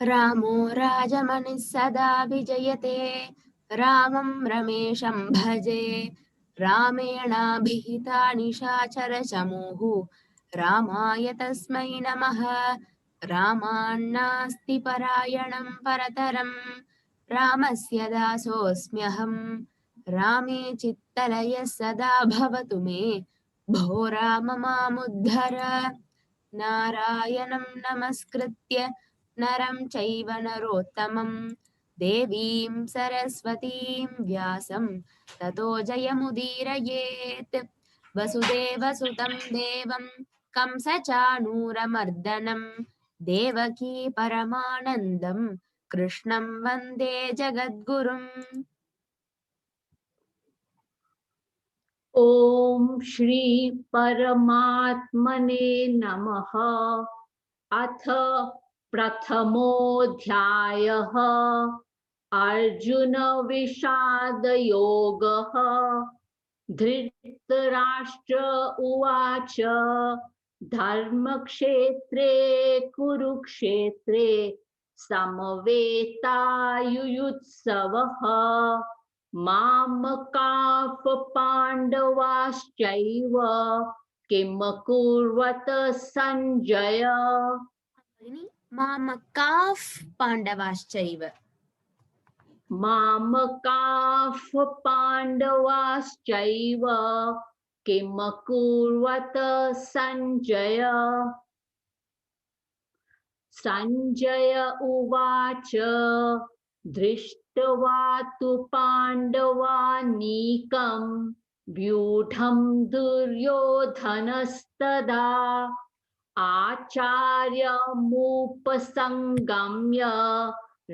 रामो राजमनिः सदा विजयते रामं रमेशं भजे रामेणाभिहिता निशाचरचमूः रामाय तस्मै नमः रामान्नास्ति परायणं परतरं रामस्य दासोऽस्म्यहम् रामे चित्तलयः सदा भवतु मे भो राम मामुद्धर नारायणं नमस्कृत्य नरं चैव नरोत्तमं देवीं सरस्वतीं व्यासं ततो जयमुदीरयेत् वसुदेवसुतं देवं कंसचाणूरमर्दनं देवकी परमानन्दं कृष्णं वन्दे जगद्गुरुम्। ओम श्री परमात्मने नमः। अथ प्रथमोऽध्यायः अर्जुन विषाद योगः। धृतराष्ट्र उवाच धर्मक्षेत्रे कुरुक्षेत्रे समवेतायुयुत्सवः मामकाः पाण्डवाश्चैव किम कुर्वत सञ्जय। मामकाः पाण्डवाश्चैव मामकाः पाण्डवाश्चैव किम कुर्वत सञ्जय। सञ्जय उवाच दृष्ट्वा तु पाण्डवानीकं व्यूढं दुर्योधनस्तदा आचार्यमुपसंगम्य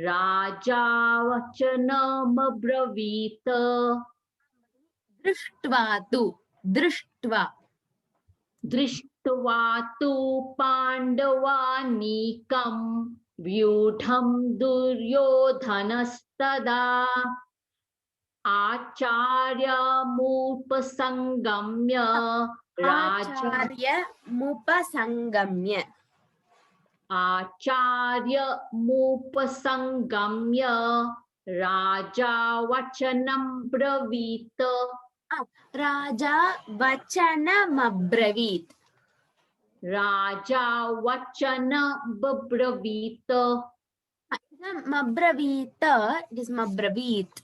राजा वचनमब्रवीत्। दृष्ट्वा तु पाण्डवानीकं व्यूढं दुर्योधनस्तदा आचार्यमुपसंगम्य राजा वचनं ब्रवीत्। राजा वचनमब्रवीत्। राजा वचनमब्रवीत्। मब्रवीत it is मब्रवीत्।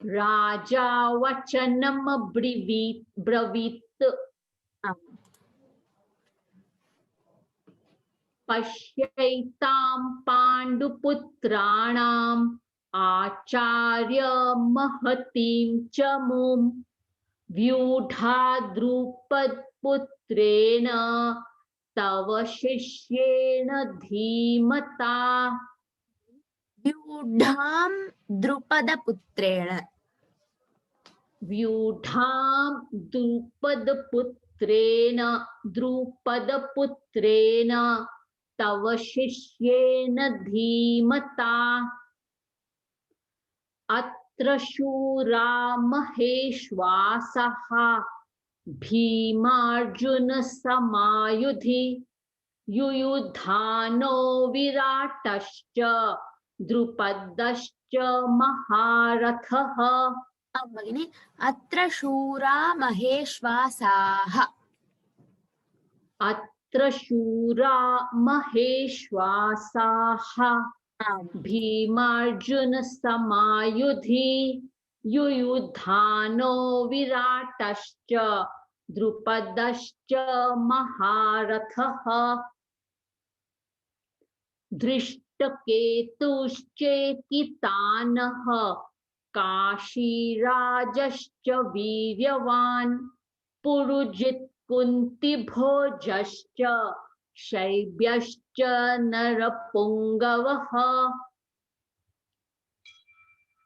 राजा वचनमब्रवीत्। पश्यैतां पाण्डुपुत्राणाम् आचार्य महतीं च मुं व्यूढा द्रुपदपुत्रेण तव शिष्येण धीमता। व्यूढां द्रुपदपुत्रेण व्यूढां द्रुपदपुत्रेण तव शिष्येन धीमता। अत्र शूरा महेश्वासः भीमार्जुनसमायुधि युयुधानो विराटश्च द्रुपदश्च महारथः। भगिनि अत्र शूरा महेश्वासाः। अत्र शूरा महेश्वासाः भीमार्जुनसमायुधि युयुधानो विराटश्च द्रुपदश्च महारथः। धृष्टकेतुश्चेकितानः काशीराजश्च वीर्यवान् पुरुजित् कुन्तिभोजश्च शैब्यश्च नरपुङ्गवः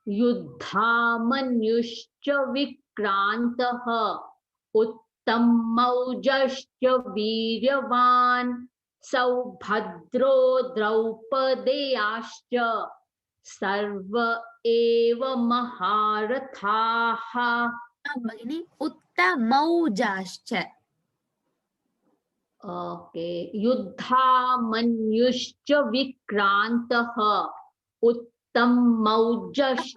युद्धामन्युश्च विक्रान्तः उत्तमौजश्च वीर्यवान् सौभद्रो द्रौपदेयाश्च सर्व एव महारथाः। भगिनि उत्तमौजाश्च ओके युद्धामन्युश्च विक्रान्तः उत्तमौजश्च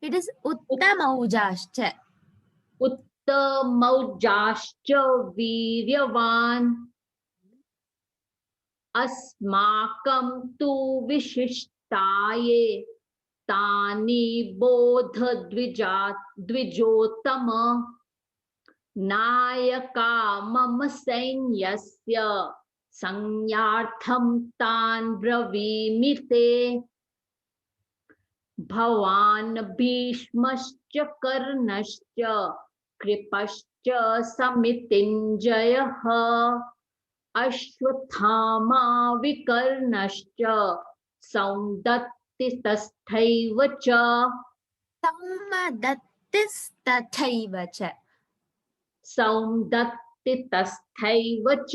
It is Uttamaujaschcha. उत्तमौजाश्च वीर्यवान् अस्माकं तु विशिष्टाये तानि बोध द्विजोत्तम नायका मम सैन्यस्य संज्ञार्थं तान् ब्रवीमि ते भवान् भीष्मश्च कर्णश्च कृपश्च समितिञ्जयः अश्वत्थामा विकर्णश्च सौन्दत्तिस्तथैव च Saumadattistatthaiva cha. सौन्दत्तितस्थैव च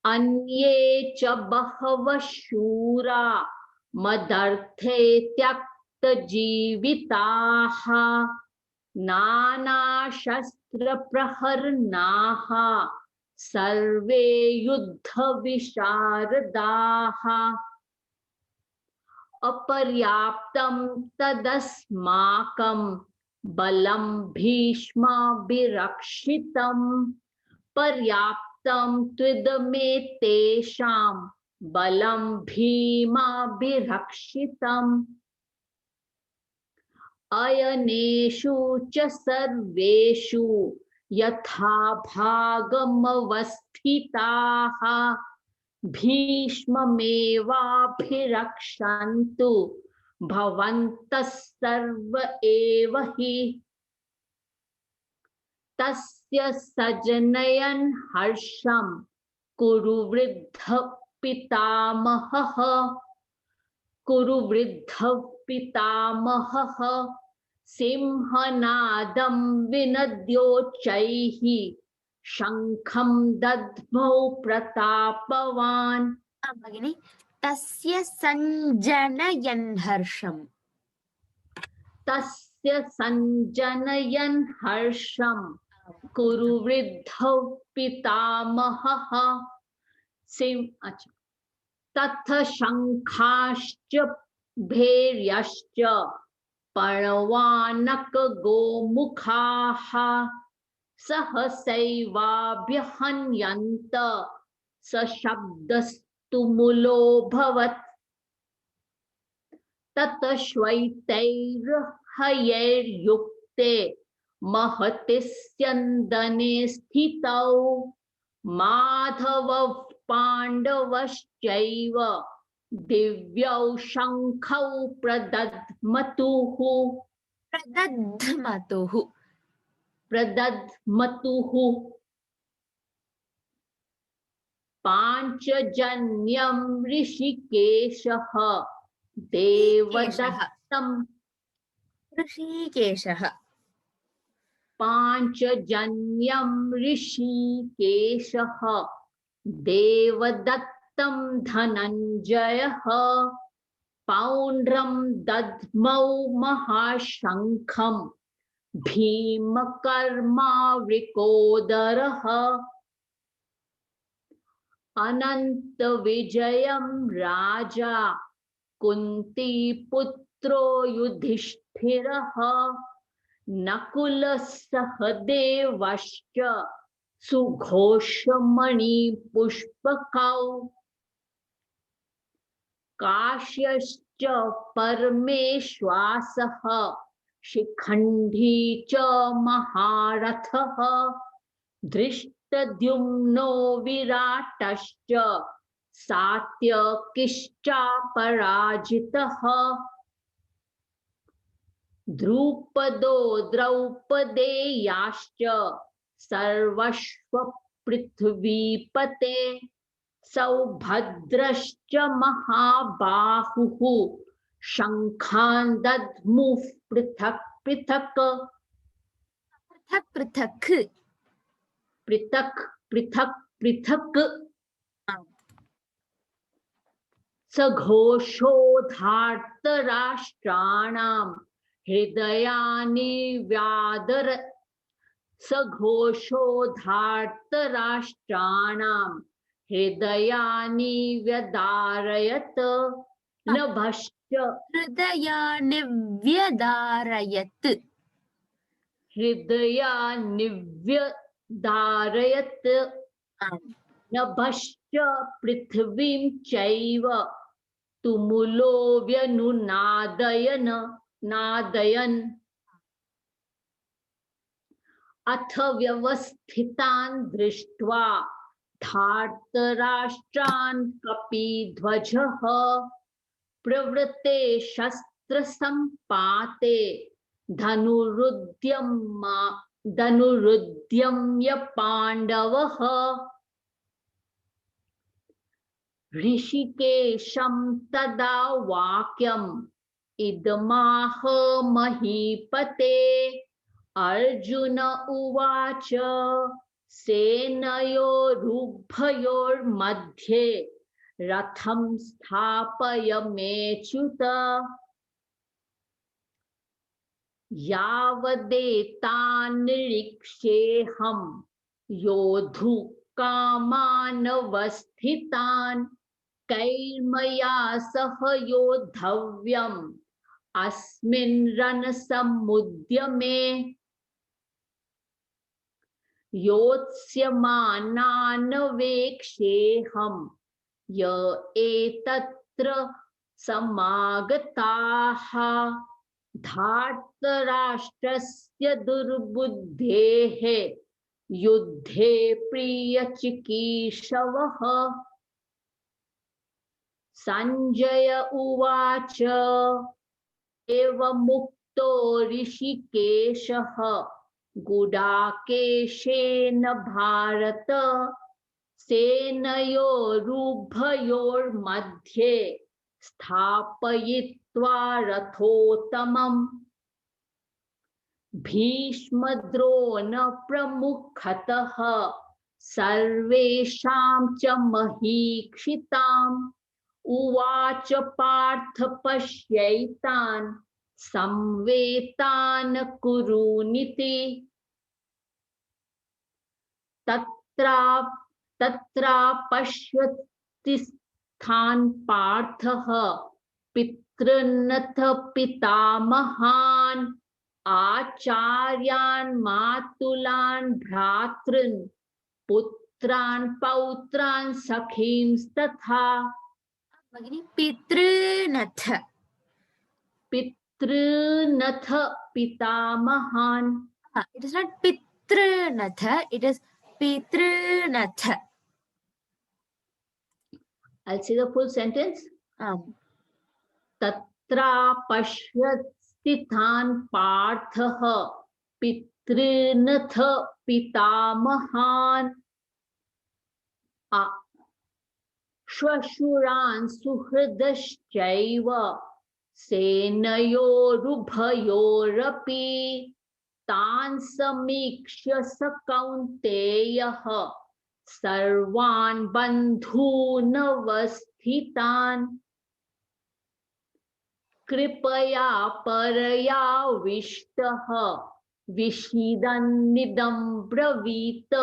अन्ये च बहवः शूरा मदर्थे त्यक्तजीविताः नानाशस्त्रप्रहरणाः सर्वे युद्धविशारदाः अपर्याप्तं तदस्माकं बलं भीष्माभिरक्षितं पर्याप्तं त्विदमे तेषां बलं भीमाभिरक्षितम् अयनेषु च सर्वेषु यथा भागमवस्थिताः भीष्ममेवाभिरक्षन्तु भवन्तः सर्व एव हि तस्य सजनयन् हर्षं कुरु वृद्धः पितामहः सिंहनादं विनद्योच्चैः शङ्खं दद्मौ प्रतापवान् Bhagini, tasya sanjanayan harsham. तस्य सञ्जनयन् हर्षं कुरु वृद्धौ पितामहः तथ शङ्खाश्च भैर्यश्च पर्वानक गोमुखाः सहसैवाभ्यहन्यन्त सशब्दस्तुमुलोऽभवत् ततः श्वैतैर्हयैर्युक्ते महति स्यन्दने स्थितौ माधवः पाण्डवश्चैव दिव्यौ शङ्खौ प्रदध्मतुः पाञ्चजन्यं ऋषिकेशः देवदत्तं ऋषिकेशः पाञ्चजन्यं ऋषिकेशः देवदत्तं धनञ्जयः पौण्ड्रं दद्मौ महाशङ्खं भीमकर्मावृकोदरः अनन्तविजयं राजा कुन्तीपुत्रो युधिष्ठिरः नकुलः सहदेवश्च सुघोषमणिपुष्पकौ काश्यश्च परमेश्वासः शिखण्डी च महारथः धृष्टद्युम्नो विराटश्च सात्यकिश्चापराजितः द्रुपदो द्रौपदेयाश्च सर्वश्वपृथ्वीपते सौभद्रश्च महाबाहुः शङ्खान् दद्मुः पृथक् पृथक् पृथक् पृथक् पृथक् सघोषोधार्तराष्ट्राणां हृदयानि व्यादर सघोषोधार्तराष्ट्राणां हृदयानि व्यदारयत् नभश्च हृदयानिव्यदारयत् हृदयानिव्यदारयत् आम् नभश्च पृथिवीं चैव तुमुलो व्यनुनादयन् नादयन् अथ व्यवस्थितान् दृष्ट्वा धार्तराष्ट्रान् कपिध्वजः प्रवृत्ते शस्त्रसम्पाते धनुरुद्यम्य पाण्डवः ऋषिकेशं तदा वाक्यम् इदमाह महीपते अर्जुन उवाच सेनयोरुभयोर्मध्ये रथं स्थापय मेच्युत यावदेतान् निरीक्षेऽहं योद्धुकामानवस्थितान् कैर्मया सह योद्धव्यम् अस्मिन् रणसमुद्यमे योत्स्यमानानवेक्षेऽहं य एतत्र समागताः धार्तराष्ट्रस्य दुर्बुद्धेः युद्धे प्रियचिकीर्षवः संजय उवाच एवमुक्तो ऋषिकेशः गुडाकेशेन भारत सेनयोरुभयोर्मध्ये स्थापयित्वा रथोत्तमम् भीष्मद्रोण प्रमुखतः सर्वेषां च महीक्षिताम् उवाच पार्थ पश्यैतान् संवेतान् कुरूनिति तत्रा पश्यति स्थान् पार्थः पितृन्नथ पितामहान् आचार्यान् मातुलान् भ्रातॄन् पुत्रान् पौत्रान् सखींस्तथा भगिनी पितृनथ पितृनथ पितामहान् it is not pitrnath, it is pitrnath. I'll say the full sentence. तत्रा पश्यत्स्थितान् पार्थः पितृनथ पितामहान् श्वशुरान् सुहृदश्चैव सेनयोरुभयोरपि तान् समीक्ष्य स कौन्तेयः सर्वान् बन्धूनवस्थितान् कृपया परयाविष्टः विषीदन्निदं ब्रवीत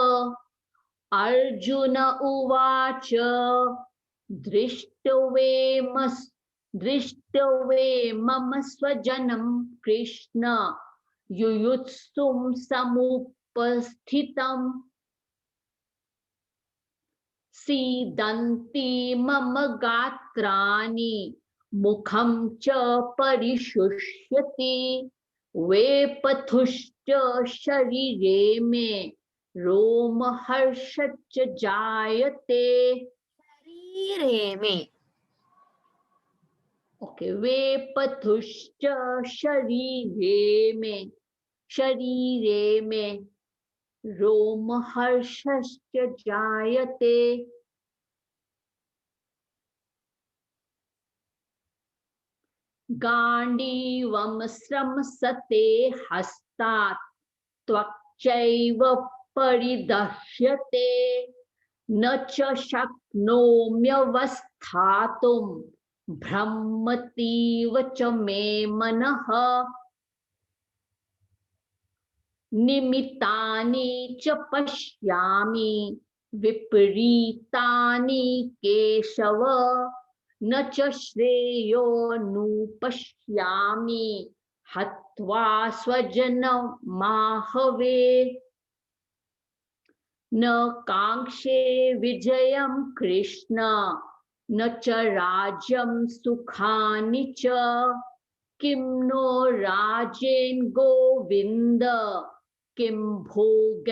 अर्जुन उवाच दृष्टवे मम स्वजनं कृष्ण युयुत्सुं समुपस्थितम् सीदन्ति मम गात्राणि मुखं च परिशुष्यति वेपथुश्च शरीरे मे रोमहर्षश्च जायते शरीरे मे ओके वेपथुश्च शरीरे मे रोमहर्षश्च जायते गाण्डीवं स्रंसते हस्तात् त्वक्चैव परिदह्यते न च शक्नोम्यवस्थातुं भ्रमतीव च मे मनः निमित्तानि च पश्यामि विपरीतानि केशव न च श्रेयोनुपश्यामि हत्वा स्वजनमाहवे न कांक्षे विजयं कृष्ण न च राज्यं सुखानि च किं नो राजेन गोविंद किं भोगैर्जीवितेन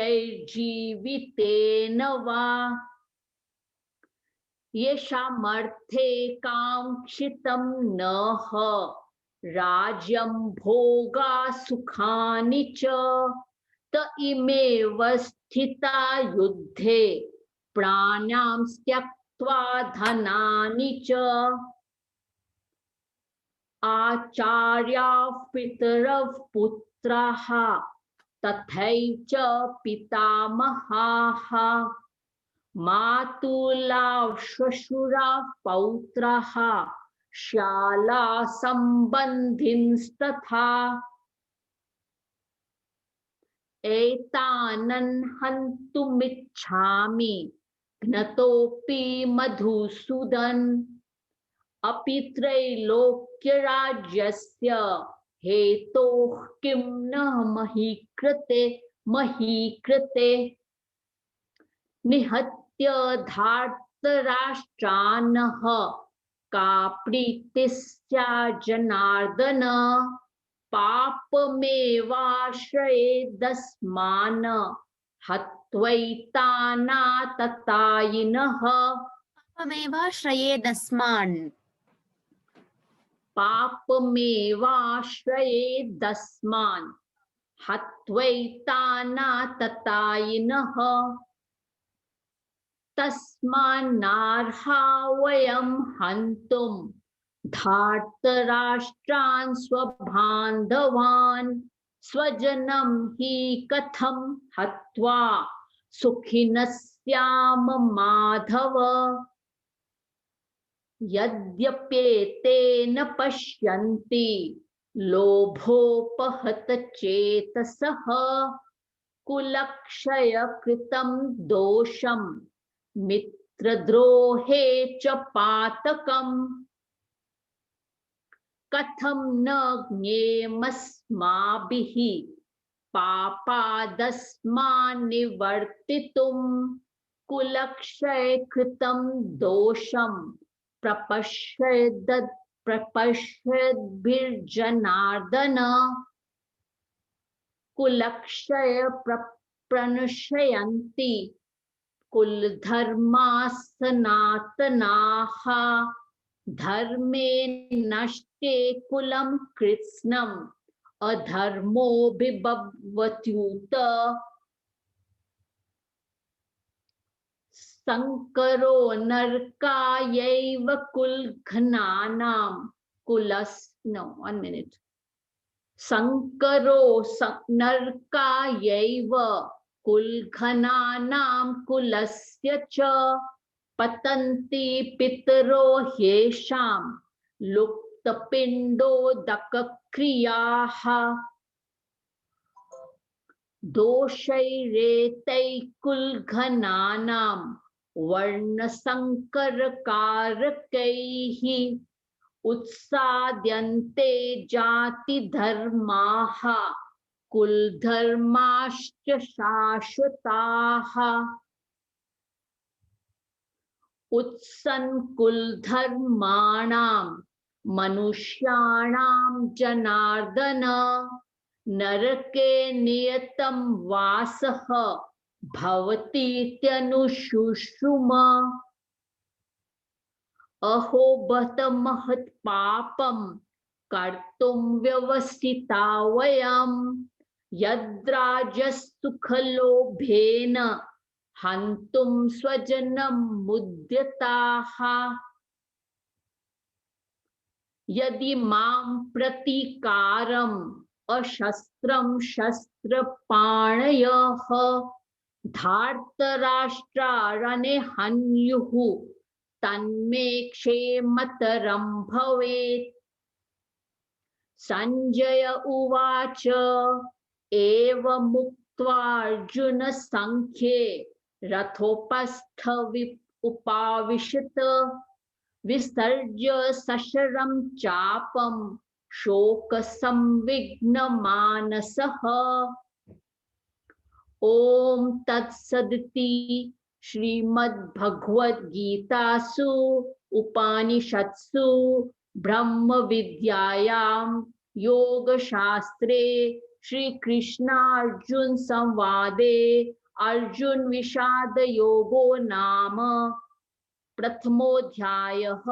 वा येषामर्थे कांक्षितं नः राज्यं भोगा सुखानि च त इमेव स्थिता युद्धे प्राणां त्यक्त्वा धनानि च आचार्याः पितरः पुत्राः तथैव च पितामहाः मातुलाः श्वशुराः पौत्राः शाला सम्बन्धिनस्तथा एतानन् हन्तुमिच्छामि घ्नतोऽपि मधुसूदन अपि त्रैलोक्यराज्यस्य हेतोः किं न महीकृते निहत्य धार्तराष्ट्रान्नः का प्रीतिः स्यात् जनार्दन पापमेवाश्रयेदस्मान् हत्वैतानाततायिनः पापमेवाश्रयेदस्मान् पापमेवाश्रयेदस्मान् हत्वैतानाततायिनः तस्मान्नार्हा वयं हन्तुं धार्तराष्ट्रान् स्वबान्धवान् स्वजनं हि कथं हत्वा सुखिनः स्याम माधव यद्यप्येते न पश्यन्ति लोभोपहत चेतसः कुलक्षयकृतं दोषं मित्रद्रोहे च पातकम् कथं न ज्ञेयमस्माभिः पापादस्मान् निवर्तितुं कुलक्षयकृतं दोषं प्रपश्यद्भिर्जनार्दन कुलक्षय प्रणश्यन्ति कुलधर्माः सनातनाः धर्मे नष्टे कुलं कृत्स्नम् अधर्मोऽभिभवत्युत संकरो नरकायैव कुलघ्नानां संकरो नरकायैव कुलघ्नानां कुलस्य च पतन्ति पितरो ह्येषां लुप्तपिण्डोदकक्रियाः दोषैरेतैकुलघ्नानां वर्णसंकरकारकैः उत्साद्यन्ते जातिधर्माः कुलधर्माश्च शाश्वताः उत्सन्कुलधर्माणां मनुष्याणां जनार्दन नरके नियतं वासः भवतीत्यनुशुश्रुम अहो बत महत् पापं कर्तुं व्यवसिता वयं यद्राजसुखलोभेन हन्तुं स्वजनं मुद्यताः यदि मां प्रतीकारम् अशस्त्रं शस्त्रपाणयः धार्तराष्ट्रारणे हन्युः तन्मे क्षेमतरं भवेत्। संजय उवाच एवमुक्त्वा अर्जुन संख्ये रथोपस्थ उपाविशत विसर्ज्य सशरं चापं शोक संविघ्न मानसः। ओम तत्सदिति श्रीमद्भगवद्गीतासु उपनिषत्सु ब्रह्म विद्यायां योगशास्त्रे श्री कृष्णार्जुन संवादे अर्जुन विषाद योगो नाम प्रथमोऽध्यायः।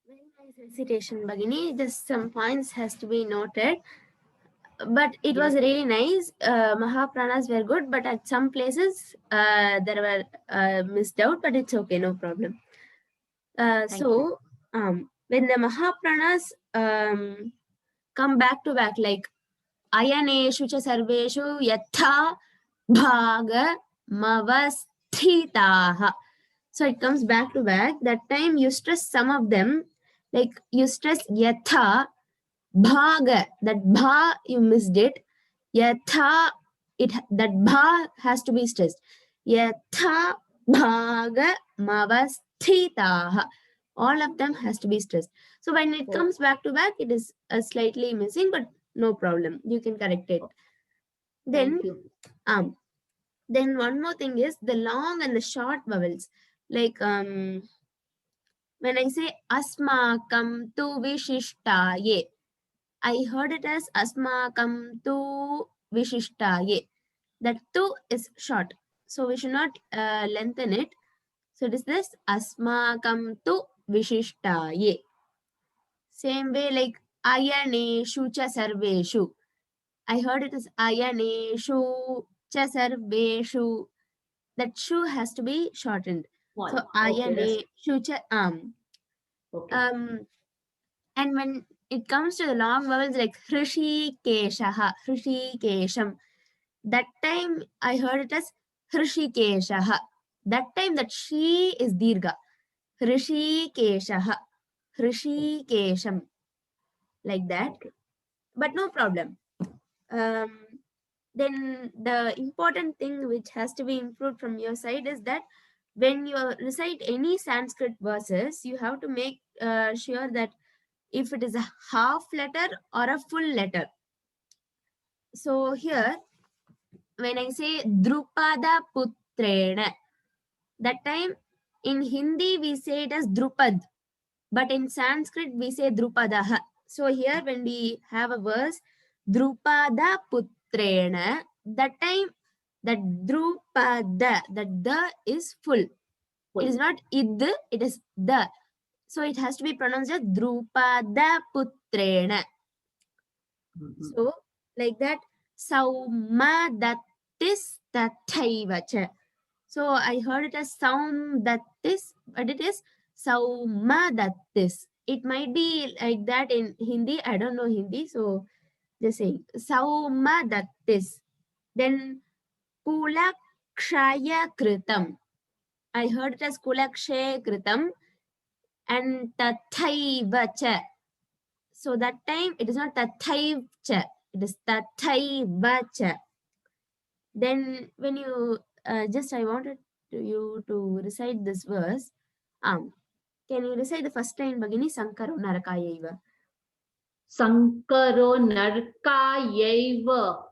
Very nice recitation, Bhagini. Just some points has to be noted. But it was really nice. Mahapranas were good, but at some places there were missed out, but it's okay, no problem. So when the Mahapranas come back to back, like Ayaneshu cha sarveshu yatha bhaga mavasthitaha. So it comes back to back. That time you stress some of them, like you stress yatha bhaga. That bha you missed it. Yatha, that bha has to be stressed. Yatha bhaga mavasthitaha. All of them has to be stressed. So when it comes back to back, it is slightly missing, but no problem. You can correct it. Then one more thing is the long and the short vowels. Like when I say asmakam tu vishishtaye, I heard it as asmakam tu vishishtaye. That tu is short, so we should not lengthen it. So it is this asmakam tu vishishtaye. Same way like ayaneshu cha sarveshu. I heard it as ayaneshu cha sarveshu. That shu has to be shortened. So ayaneshu cha and when it comes to the long vowels like hrishikeshaha, hrishikesham, that time I heard it as hrishikeshaha. That time that she is dirgha. Hrishikeshaha, hrishikesham, like that. But no problem. Then the important thing which has to be improved from your side is that when you recite any Sanskrit verses, you have to make sure that if it is a half letter or a full letter. So here, when I say Drupada Putrena, that time in Hindi we say it as Drupad, but in Sanskrit we say Drupadaha. So here when we have a verse, Drupada Putrena, that time that Drupada, that the is full. It is not id, it is the. So it has to be pronounced as Drupada Putrena. So like that, Sauma Dattis Tathaivacha. So I heard it as Saum Dattis, but it is Sauma Dattis. It might be like that in Hindi. I don't know Hindi, so just saying Sauma Dattis. Then Kulakshaya Kritam. I heard it as Kulakshaya Kritam and Tathaivacha. So that time it is not Tathaivacha, it is Tathaivacha. Then when you I wanted you to recite this verse. Can you recite the first line, Bhagini? Sankaro Narakayaiva. Sankaro Narakayaiva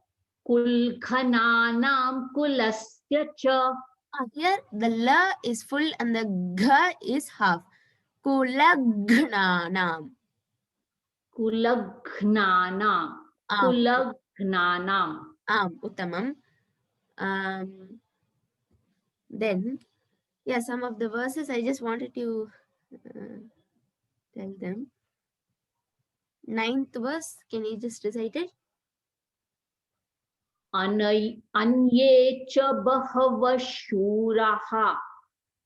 Kulkhananam Kulasya cha. Here the la is full and the gha is half. Kulagnanam. Kulagnanam. Kulagnanam. Uttamam. Then, yeah, some of the verses I just wanted to tell them. 9th verse, can you just recite it? Anye cha bahava shuraha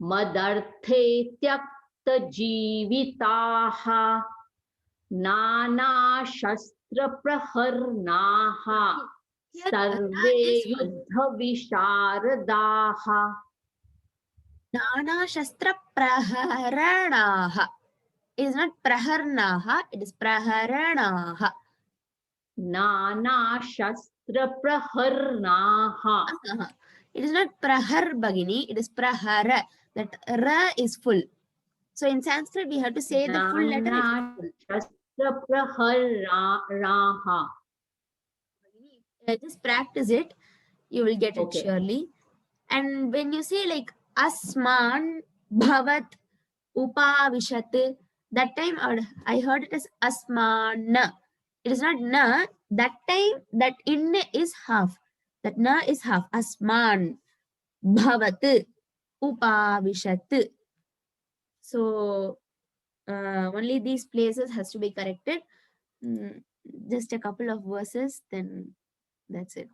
madarte tyakta jivitaha nana shastra praharnaha sarve yuddha visharadaha. Nana shastra praharanaha. It is not praharnaha, it is praharanaha. Nana Shastra Praharnaha. It is not prahar bagini, it is prahara. That ra is full. So in Sanskrit, we have to say the full letter if it's full. Shastra Praharnaha. Just practice it, you will get it Okay. surely. And when you say like asman bhavat upavishat, that time I heard it as asman. It is not na. That time that in is half. That na is half. Asman bhavat upavishat. So only these places has to be corrected. Just a couple of verses, then that's it.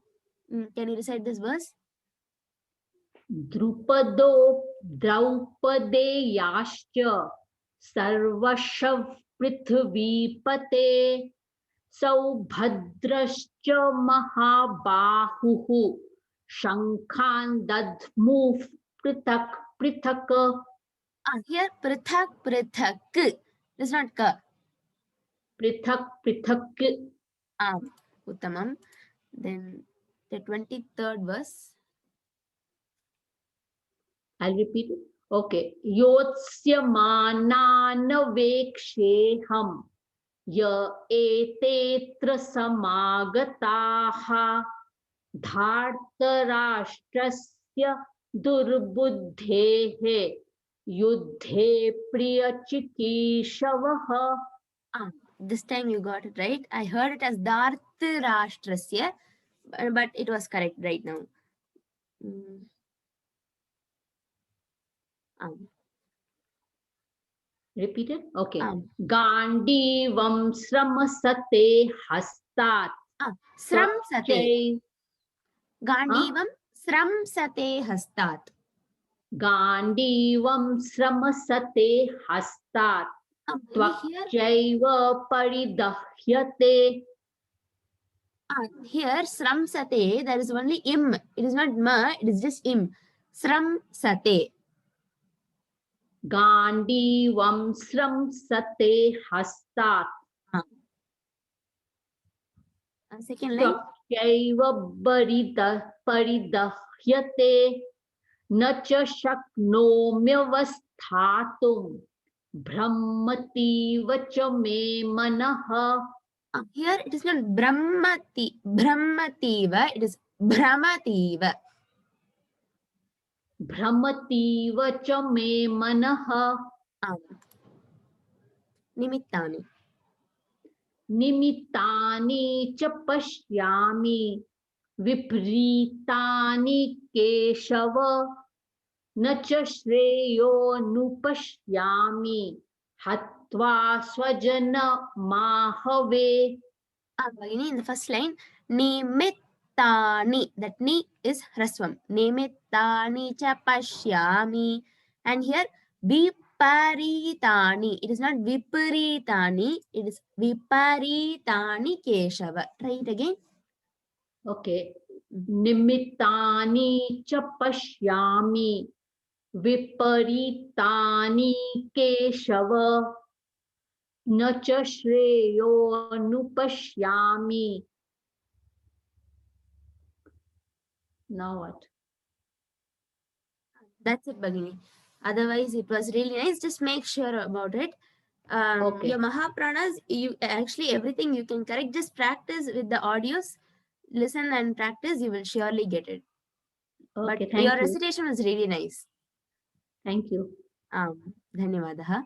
Can you recite this verse? Drupado Draupadeyaಶ್ಚ Sarvashav Prithvipate Saubhadraश्च Mahabahuhu Shankhan Dadmuf Prithak Prithak. Here prithak prithak. It is not ka. Prithak Prithak. Uttamam. Then the 23rd verse. I'll repeat it. Okay. Yotsya mananaveksheham ya etetra samagataha dhartarashtrasya durbuddhehe yuddhe priyachikishavaha. This time you got it right. I heard it as Dhartarashtrasya, but it was correct right now. Repeat it. Okay. Gandivam sramasate hastat. Sramsate. Gandivam sramsate hastat. Gandivam sramasate hastat. Tvakjaiva paridahyate. Here sramsate, there is only im. It is not ma, it is just im. Sramsate. Gandivam sramsate hastat. Second line. Tvakjaiva paridahyate. Nacha shaknomyavasthatum. Brahmati vacha me manaha. Here it is not brahmati, brahmativa, it is brahmativa. Brahmativa cha me manaha. Nimittani. Nimittani cha pashyami. Vipritani keshava. Na cha shreyo nupashyami. Hatva swajana mahave. In the first line, nimittani. That ni is hrasvam. Nimittani cha pashyami. And here, viparitani. It is not viparitani. It is viparitani keshava. Try it again. Okay. Nimittani cha pashyami. Viparitani keshava. Na cha shreyo nupashyami. Now what? That's it, Bhagini. Otherwise, it was really nice. Just make sure about it. Okay. Your Mahapranas, you actually everything you can correct. Just practice with the audios. Listen and practice. You will surely get it. Okay, but thank your you. recitation was really nice. Thank you. Dhanyavadaha.